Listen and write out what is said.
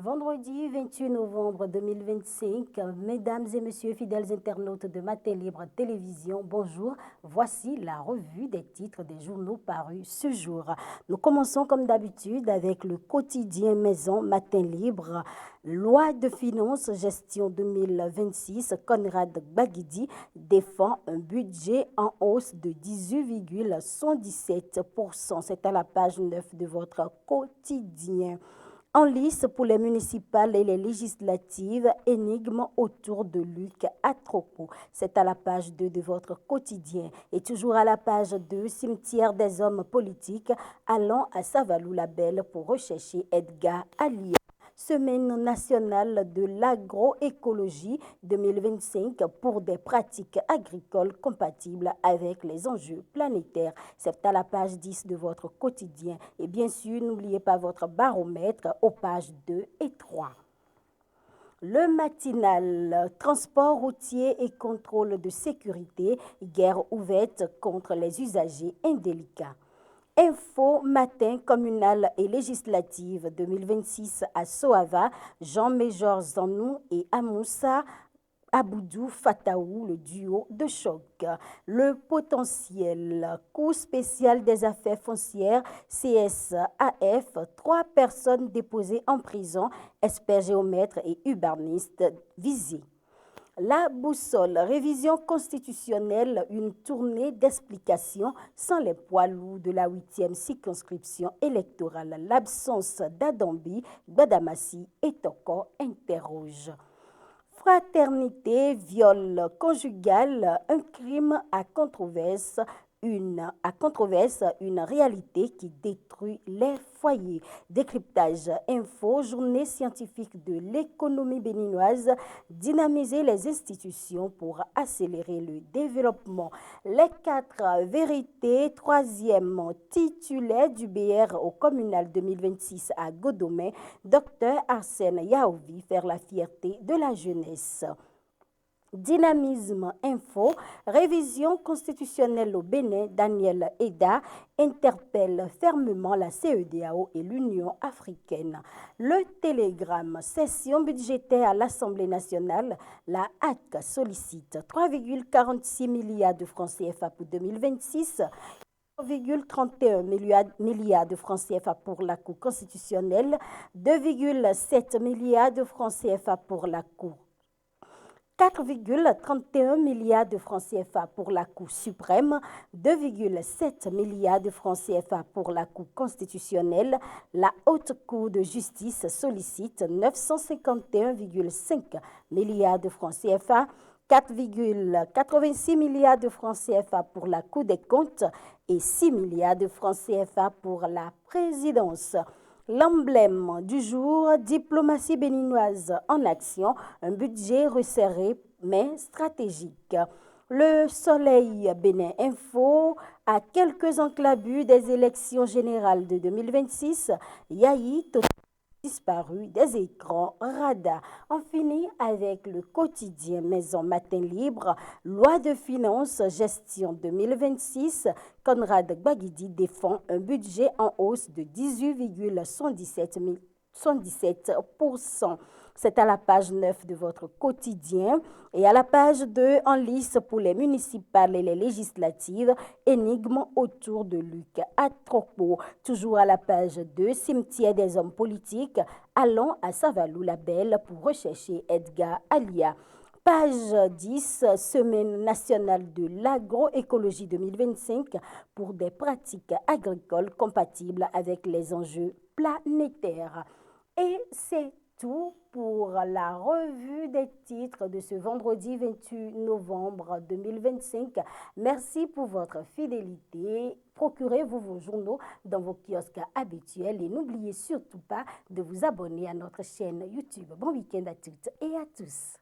Vendredi 28 novembre 2025, mesdames et messieurs fidèles internautes de Matin Libre Télévision, bonjour. Voici la revue des titres des journaux parus ce jour. Nous commençons comme d'habitude avec le quotidien Maison Matin Libre. Loi de finances gestion 2026, Conrad Gbagidi défend un budget en hausse de 18,117%. C'est à la page 9 de votre quotidien. En lice pour les municipales et les législatives, énigme autour de Luc Atropo. C'est à la page 2 de votre quotidien. Et toujours à la page 2, cimetière des hommes politiques, allant à Savalou-la-Belle pour rechercher Edgar Alia. Semaine nationale de l'agroécologie 2025 pour des pratiques agricoles compatibles avec les enjeux planétaires. C'est à la page 10 de votre quotidien. Et bien sûr, n'oubliez pas votre baromètre aux pages 2 et 3. Le matinal, transport routier et contrôle de sécurité, guerre ouverte contre les usagers indélicats. Info matin communal et législative 2026 à Soava, Jean-Méjor Zanou et Amoussa Aboudou Fataou, le duo de choc. Le potentiel, Cour spécial des affaires foncières, CSAF, 3 personnes déposées en prison, experts géomètres et urbanistes visés. La boussole, révision constitutionnelle, une tournée d'explications sans les poids lourds de la 8e circonscription électorale. L'absence d'Adambi, Gbadamassi et Toko interroge. Fraternité, viol conjugal, un crime à controverse, une réalité qui détruit les foyers. Décryptage info, journée scientifique de l'économie béninoise, dynamiser les institutions pour accélérer le développement. Les 4 vérités, 3e titulaire du BR au communal 2026 à Godomé, Dr Arsène Yaovi, faire la fierté de la jeunesse. Dynamisme info, révision constitutionnelle au Bénin, Daniel Eda interpelle fermement la CEDEAO et l'Union africaine. Le Télégramme, session budgétaire à l'Assemblée nationale, la HAC sollicite 3,46 milliards de francs CFA pour 2026, 3,31 milliards de francs CFA pour la Cour constitutionnelle, 2,7 milliards de francs CFA pour la Cour 4,31 milliards de francs CFA pour la Cour suprême, 2,7 milliards de francs CFA pour la Cour constitutionnelle. La Haute Cour de justice sollicite 951,5 milliards de francs CFA, 4,86 milliards de francs CFA pour la Cour des comptes et 6 milliards de francs CFA pour la présidence. L'emblème du jour, diplomatie béninoise en action, un budget resserré mais stratégique. Le Soleil Bénin Info, à quelques enclabus des élections générales de 2026, Yahi disparu des écrans radars. On finit avec le quotidien Maison Matin Libre, loi de finances gestion 2026, Conrad Gbagidi défend un budget en hausse de 18,117%. C'est à la page 9 de votre quotidien et à la page 2 en lice pour les municipales et les législatives, énigme autour de Luc Atropo. Toujours à la page 2, cimetière des hommes politiques, allons à Savalou-la-Belle pour rechercher Edgar Alia. Page 10, Semaine nationale de l'agroécologie 2025 pour des pratiques agricoles compatibles avec les enjeux planétaires. Et c'est tout pour la revue des titres de ce vendredi 28 novembre 2025. Merci pour votre fidélité. Procurez-vous vos journaux dans vos kiosques habituels et n'oubliez surtout pas de vous abonner à notre chaîne YouTube. Bon week-end à toutes et à tous.